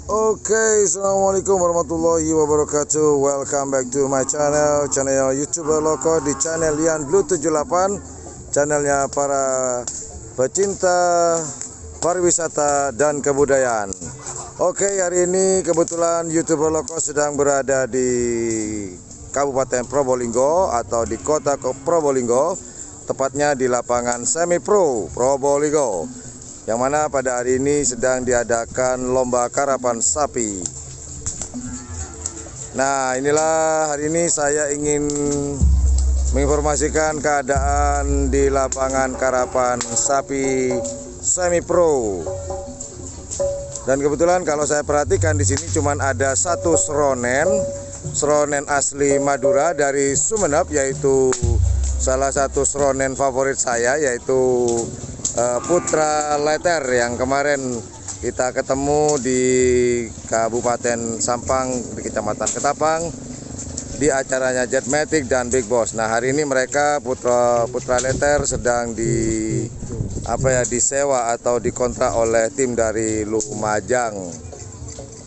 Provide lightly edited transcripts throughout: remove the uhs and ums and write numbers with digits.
Oke, assalamualaikum warahmatullahi wabarakatuh. Welcome back to my channel YouTuber Loko di channel Lian Blue 78, channelnya para pecinta pariwisata dan kebudayaan. Oke, hari ini kebetulan YouTuber Loko sedang berada di Kabupaten Probolinggo atau di kota Probolinggo, tepatnya di lapangan Semi Pro Probolinggo, yang mana pada hari ini sedang diadakan lomba karapan sapi. Nah, inilah hari ini saya ingin menginformasikan keadaan di lapangan karapan sapi Semi Pro. Dan kebetulan kalau saya perhatikan di sini cuman ada satu seronen asli Madura dari Sumeneb, yaitu salah satu seronen favorit saya, yaitu Putra Letter yang kemarin kita ketemu di Kabupaten Sampang di Kecamatan Ketapang di acaranya Jetmatic dan Big Boss. Nah, hari ini mereka Putra Letter sedang disewa atau dikontrak oleh tim dari Lumajang.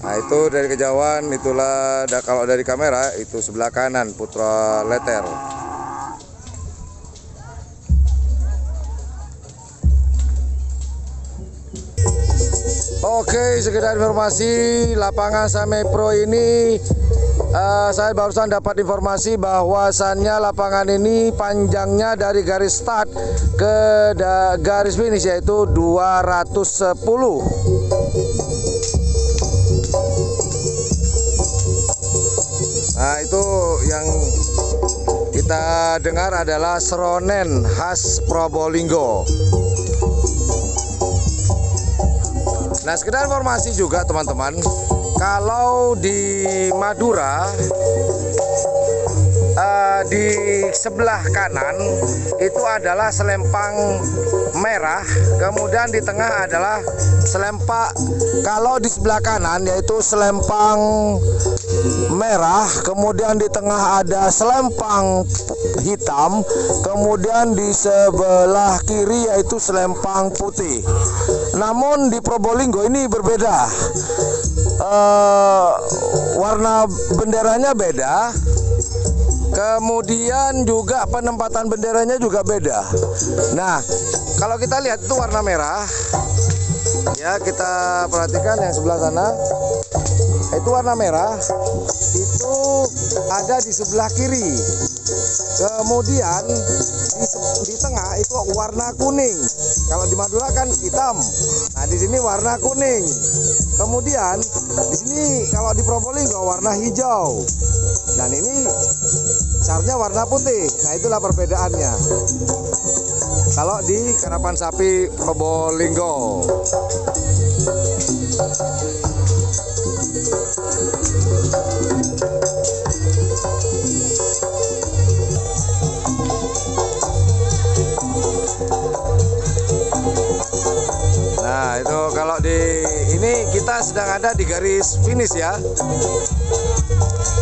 Nah, itu dari kejauhan, itulah kalau dari kamera itu sebelah kanan Putra Letter. Oke, sekedar informasi, lapangan Semi Pro ini saya barusan dapat informasi bahwasannya lapangan ini panjangnya dari garis start ke garis finish yaitu 210. Nah, itu yang kita dengar adalah seronen khas Probolinggo. Nah, sekedar informasi juga teman-teman, kalau di Madura di sebelah kanan itu adalah selempang merah, kemudian di tengah adalah selempak. Kalau di sebelah kanan yaitu selempang merah, kemudian di tengah ada selempang hitam, kemudian di sebelah kiri yaitu selempang putih. Namun di Probolinggo ini berbeda, warna benderanya beda, kemudian juga penempatan benderanya juga beda. Nah, kalau kita lihat itu warna merah, ya kita perhatikan yang sebelah sana, itu warna merah, itu ada di sebelah kiri. Kemudian di tengah itu warna kuning. Kalau di Madura kan hitam. Nah, di sini warna kuning. Kemudian di sini kalau di Probolinggo warna hijau. Dan ini sarnya warna putih. Nah, itulah perbedaannya. Kalau di karapan sapi Probolinggo. Nah, itu kalau di ini kita sedang ada di garis finish ya.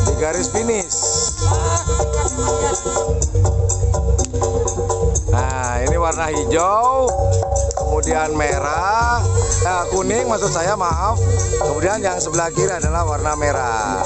Di garis finish. Nah, ini warna hijau, kemudian merah, kuning maksud saya, maaf. Kemudian yang sebelah kiri adalah warna merah.